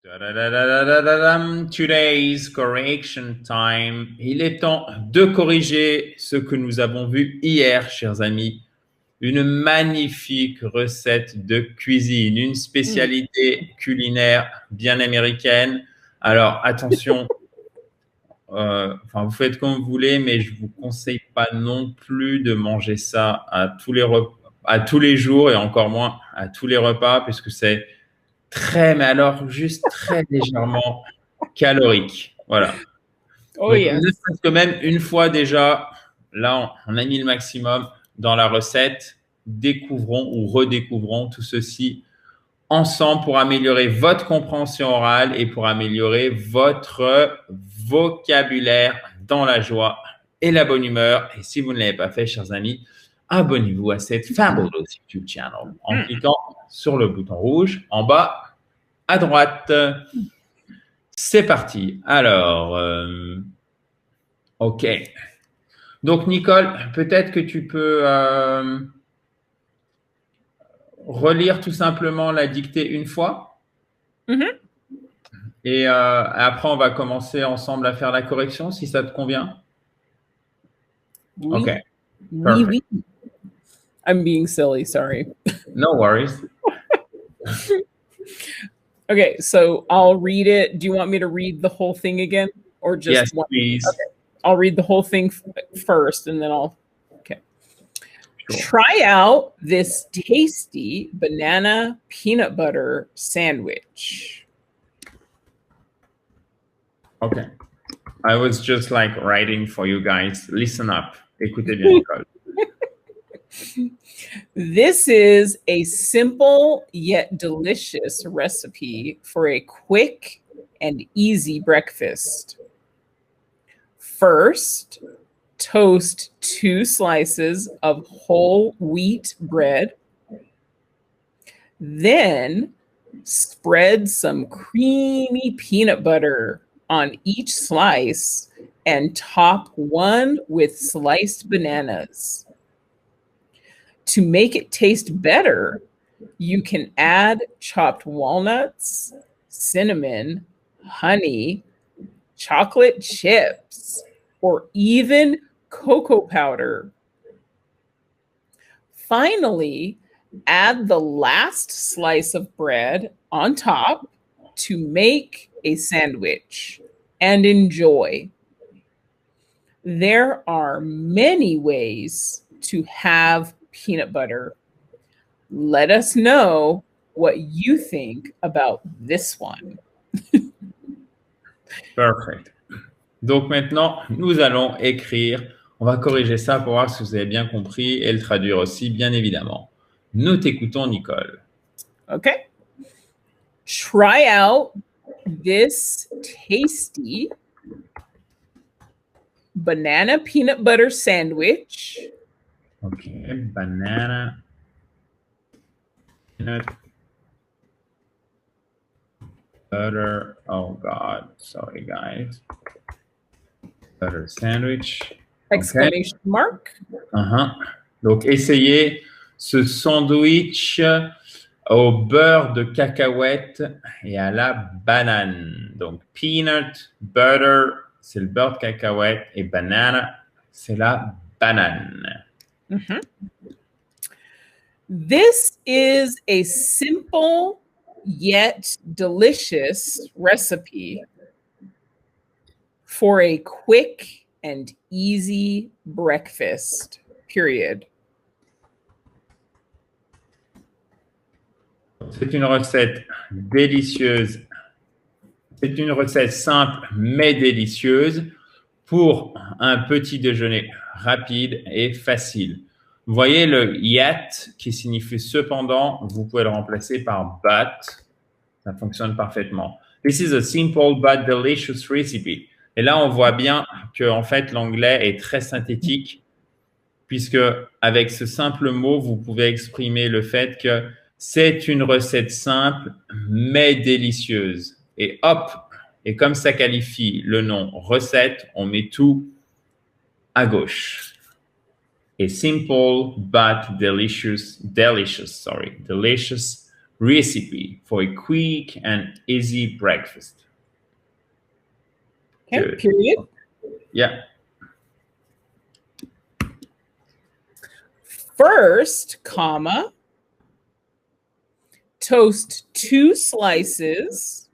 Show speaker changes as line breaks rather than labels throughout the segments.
Da-da-da-da-da-da-dam. Today's correction time. Il est temps de corriger ce que nous avons vu hier, chers amis. Une magnifique recette de cuisine, une spécialité culinaire bien américaine. Alors, attention, vous faites comme vous voulez, mais je vous conseille pas non plus de manger ça à à tous les jours et encore moins à tous les repas, puisque c'est mais alors juste très légèrement calorique. Voilà.
Oh
Donc, ne
yes.
serait-ce que même une fois déjà, là, on a mis le maximum dans la recette. Découvrons ou redécouvrons tout ceci ensemble pour améliorer votre compréhension orale et pour améliorer votre vocabulaire dans la joie et la bonne humeur. Et si vous ne l'avez pas fait, chers amis, abonnez-vous à cette Fabulous YouTube channel en cliquant sur le bouton rouge en bas à droite. C'est parti. Alors, OK. Donc, Nicole, peut-être que tu peux relire tout simplement la dictée une fois. Et après, on va commencer ensemble à faire la correction, si ça te convient.
Oui.
OK.
Oui,
Perfect.
oui. I'm being silly, sorry.
No worries.
Okay, so I'll read it. Do you want me to read the whole thing again? Or just
Yes,
one?
please.
Okay. I'll read the whole thing first and then okay.
Sure.
Try out this tasty banana peanut butter sandwich.
Okay. I was just like writing for you guys. Listen up. Écoutez bien, Nicole.
This is a simple yet delicious recipe for a quick and easy breakfast. First, toast 2 slices of whole wheat bread. Then, spread some creamy peanut butter on each slice and top one with sliced bananas. To make it taste better, you can add chopped walnuts, cinnamon, honey, chocolate chips, or even cocoa powder. Finally, add the last slice of bread on top to make a sandwich and enjoy. There are many ways to have peanut butter. Let us know what you think about this one.
Perfect. Donc maintenant, nous allons écrire. On va corriger ça pour voir si vous avez bien compris et le traduire aussi, bien évidemment. Nous t'écoutons, Nicole.
Okay. Try out this tasty banana peanut butter sandwich.
Okay, banana peanut butter. Oh God, sorry guys. Butter sandwich.
Exclamation mark.
Donc, essayez ce sandwich au beurre de cacahuète et à la banane. Donc, peanut butter, c'est le beurre de cacahuète et banana, c'est la banane.
This is a simple yet delicious recipe for a quick and easy breakfast, period.
C'est une recette délicieuse. C'est une recette simple mais délicieuse pour un petit déjeuner rapide et facile. Vous voyez le yet qui signifie cependant, vous pouvez le remplacer par but. Ça fonctionne parfaitement. This is a simple but delicious recipe. Et là, on voit bien que en fait, l'anglais est très synthétique puisque avec ce simple mot, vous pouvez exprimer le fait que c'est une recette simple mais délicieuse. Et hop, et comme ça qualifie le nom recette, on met tout à gauche. A simple but delicious recipe for a quick and easy breakfast.
Okay,
Good.
period.
Yeah.
First, comma, toast 2 slices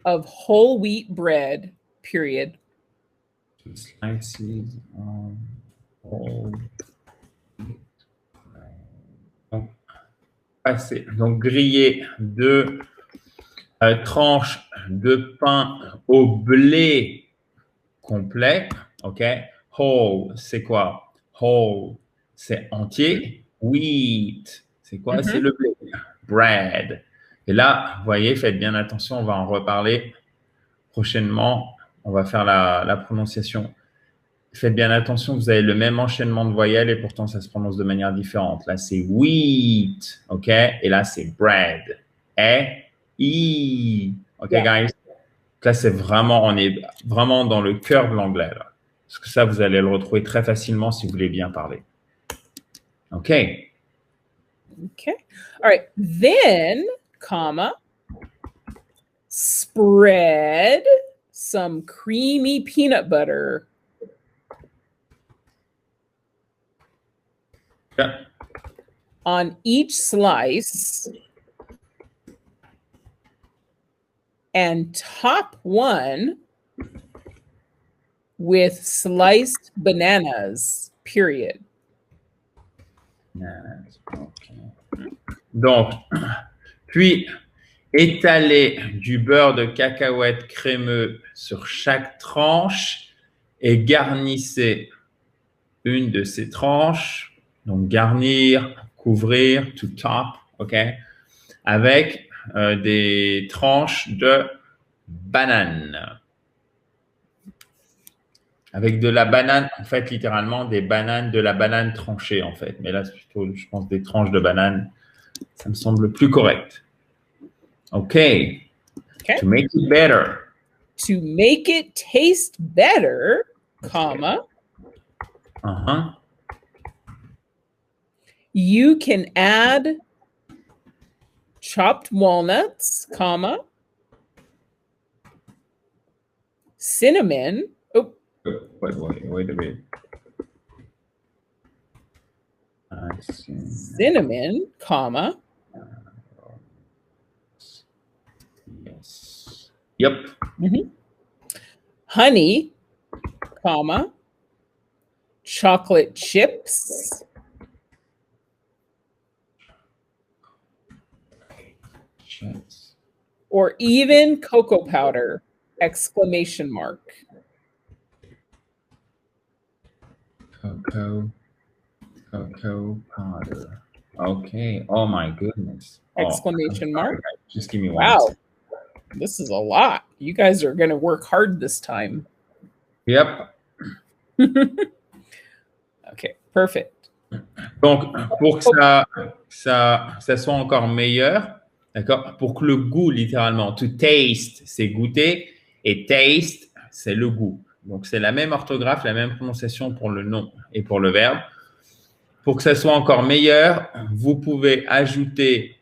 of whole wheat bread, period.
2 slices of whole bread. Donc, griller 2 tranches de pain au blé complet. OK? Whole, c'est quoi? Whole, c'est entier. Wheat, c'est quoi? C'est le blé. Bread. Et là, vous voyez, faites bien attention, on va en reparler prochainement. On va faire la prononciation. Faites bien attention, vous avez le même enchaînement de voyelles et pourtant ça se prononce de manière différente. Là, c'est wheat, OK? Et là, c'est bread. E, OK,
Yeah.
guys? Là, c'est vraiment, on est vraiment dans le cœur de l'anglais. Là. Parce que ça, vous allez le retrouver très facilement si vous voulez bien parler. OK.
Okay. All right. Then, comma, spread some creamy peanut butter
Yeah.
on each slice and top one with sliced bananas, period.
Okay. Donc, puis étaler du beurre de cacahuète crémeux sur chaque tranche et garnissez une de ces tranches. Donc, garnir, couvrir, to top, OK, avec des tranches de banane. Avec de la banane, en fait, littéralement, des bananes, de la banane tranchée, en fait. Mais là, c'est plutôt, je pense, des tranches de banane. Ça me semble plus correct. OK.
Okay.
To make it better.
To make it taste better, comma, you can add chopped walnuts, comma, cinnamon. Oh,
wait a minute.
cinnamon, comma.
Yes. Yep.
Honey, comma, chocolate chips, or even cocoa powder, exclamation mark.
Cocoa powder. Okay. Oh my goodness.
Exclamation mark.
Just give me one.
Wow. This is a lot. You guys are going to work hard this time.
Yep.
Okay, perfect.
Donc, pour que ça soit encore meilleur, d'accord, pour que le goût, littéralement, to taste, c'est goûter, et taste, c'est le goût. Donc, c'est la même orthographe, la même prononciation pour le nom et pour le verbe. Pour que ça soit encore meilleur, vous pouvez ajouter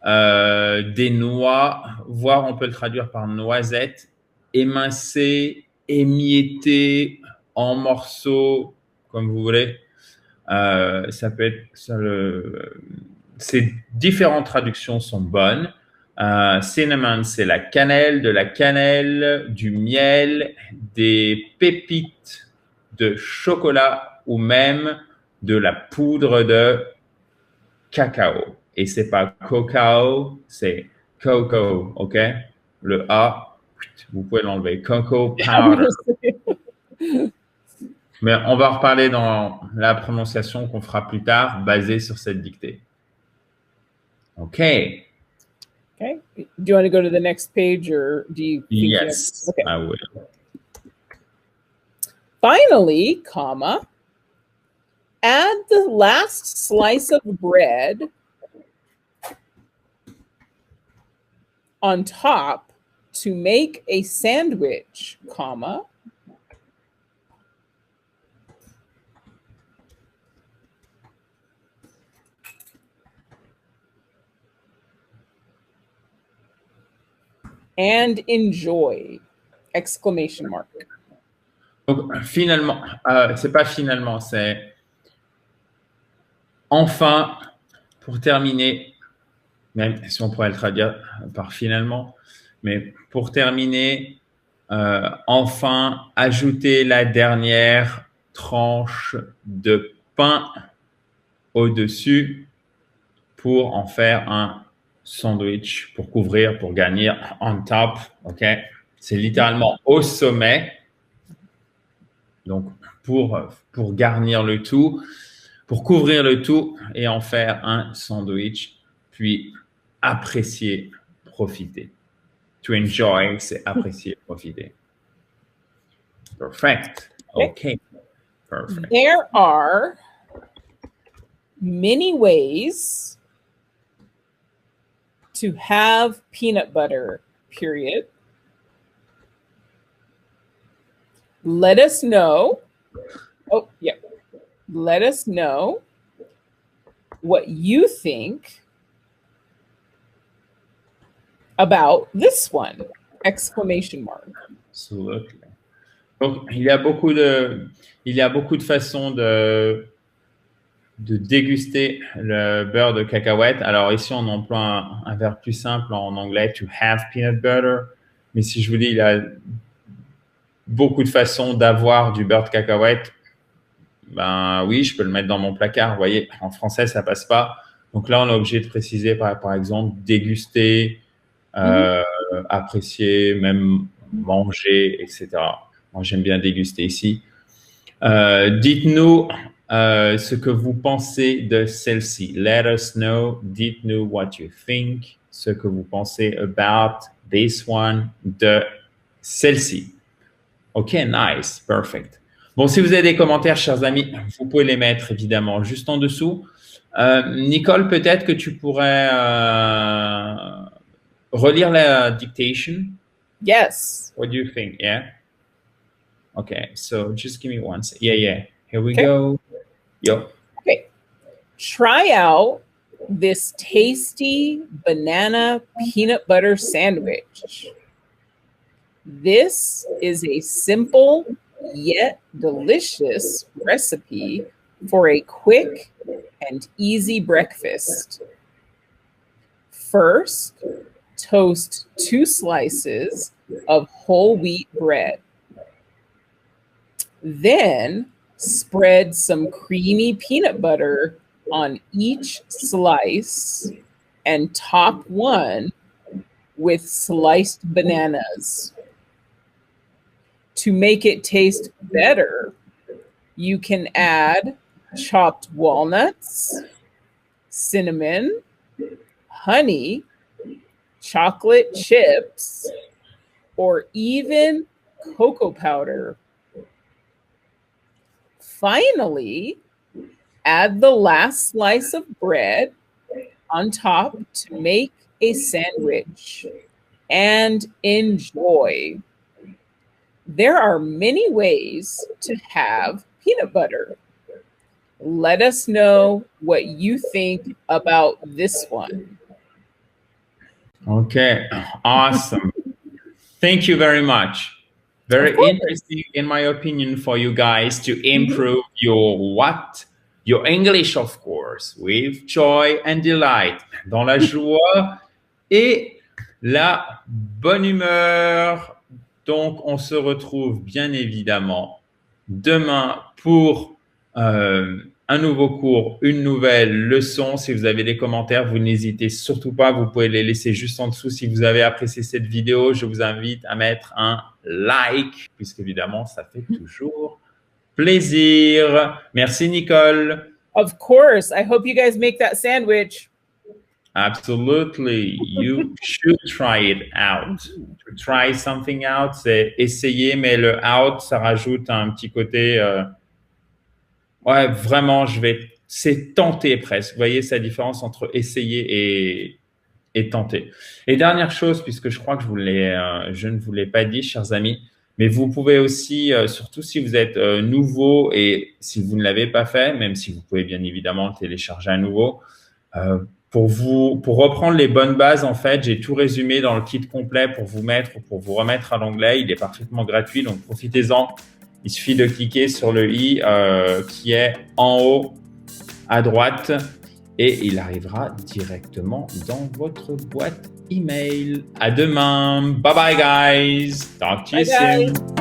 des noix, voire on peut le traduire par noisette, émincées, émiettées, en morceaux, comme vous voulez. Ça peut être ces différentes traductions sont bonnes. Cinnamon, c'est la cannelle, de la cannelle, du miel, des pépites de chocolat ou même de la poudre de cacao. Et c'est pas cacao, c'est cocoa, OK? Le A, vous pouvez l'enlever. Cocoa powder. Mais on va reparler dans la prononciation qu'on fera plus tard, basée sur cette dictée. OK.
Okay. Do you want to go to the next page or do you think
Yes,
okay.
I will.
Finally, comma, add the last slice of bread on top to make a sandwich, comma, and enjoy! Exclamation mark.
Donc, finalement, c'est pas finalement, c'est enfin, pour terminer, même si on pourrait le traduire par finalement, mais pour terminer, enfin, ajouter la dernière tranche de pain au-dessus pour en faire un sandwich, pour couvrir, pour garnir on top, ok? C'est littéralement au sommet. Donc, pour garnir le tout, pour couvrir le tout et en faire un sandwich, puis apprécier, profiter. To enjoy, c'est apprécier, profiter. Perfect. Okay. Perfect.
There are many ways to have peanut butter, period. Let us know. Oh, yeah. Let us know what you think about this one! Exclamation mark.
Absolutely. Donc, il y a beaucoup de façons de déguster le beurre de cacahuète. Alors ici, on emploie un verbe plus simple en anglais, to have peanut butter. Mais si je vous dis, il y a beaucoup de façons d'avoir du beurre de cacahuète, ben oui, je peux le mettre dans mon placard. Vous voyez, en français, ça passe pas. Donc là, on est obligé de préciser, par exemple, déguster, apprécier, même manger, etc. Moi, j'aime bien déguster ici. Dites-nous ce que vous pensez de celle-ci. Let us know. Dites-nous what you think. Ce que vous pensez about this one, de celle-ci. OK, nice, perfect. Bon, si vous avez des commentaires, chers amis, vous pouvez les mettre évidemment juste en dessous. Nicole, peut-être que tu pourrais relire la dictation.
Yes.
What do you think? Yeah. Okay, so just give me one second. Yeah. Here we go. Yo.
Okay. Try out this tasty banana peanut butter sandwich. This is a simple yet delicious recipe for a quick and easy breakfast. First, toast 2 slices of whole wheat bread. Then, spread some creamy peanut butter on each slice and top one with sliced bananas. To make it taste better, you can add chopped walnuts, cinnamon, honey, chocolate chips, or even cocoa powder. Finally, add the last slice of bread on top to make a sandwich and enjoy. There are many ways to have peanut butter. Let us know what you think about this one.
Okay, awesome. Thank you very much. Very interesting, in my opinion, for you guys to improve your what? Your English, of course, with joy and delight. Dans la joie et la bonne humeur. Donc, on se retrouve bien évidemment demain pour un nouveau cours, une nouvelle leçon. Si vous avez des commentaires, vous n'hésitez surtout pas. Vous pouvez les laisser juste en dessous. Si vous avez apprécié cette vidéo, je vous invite à mettre un like, puisqu'évidemment, ça fait toujours plaisir. Merci, Nicole.
Of course. I hope you guys make that sandwich.
Absolutely. You should try it out. To try something out, c'est essayer, mais le out, ça rajoute un petit côté... ouais, vraiment, c'est tenter presque. Vous voyez sa différence entre essayer et tenter. Et dernière chose, puisque je crois que je ne vous l'ai pas dit, chers amis, mais vous pouvez aussi, surtout si vous êtes nouveau et si vous ne l'avez pas fait, même si vous pouvez bien évidemment le télécharger à nouveau, Pour reprendre les bonnes bases, en fait, j'ai tout résumé dans le kit complet pour vous remettre à l'onglet. Il est parfaitement gratuit, donc profitez-en. Il suffit de cliquer sur le i qui est en haut à droite et il arrivera directement dans votre boîte email. À demain. Bye bye guys. Talk to you soon.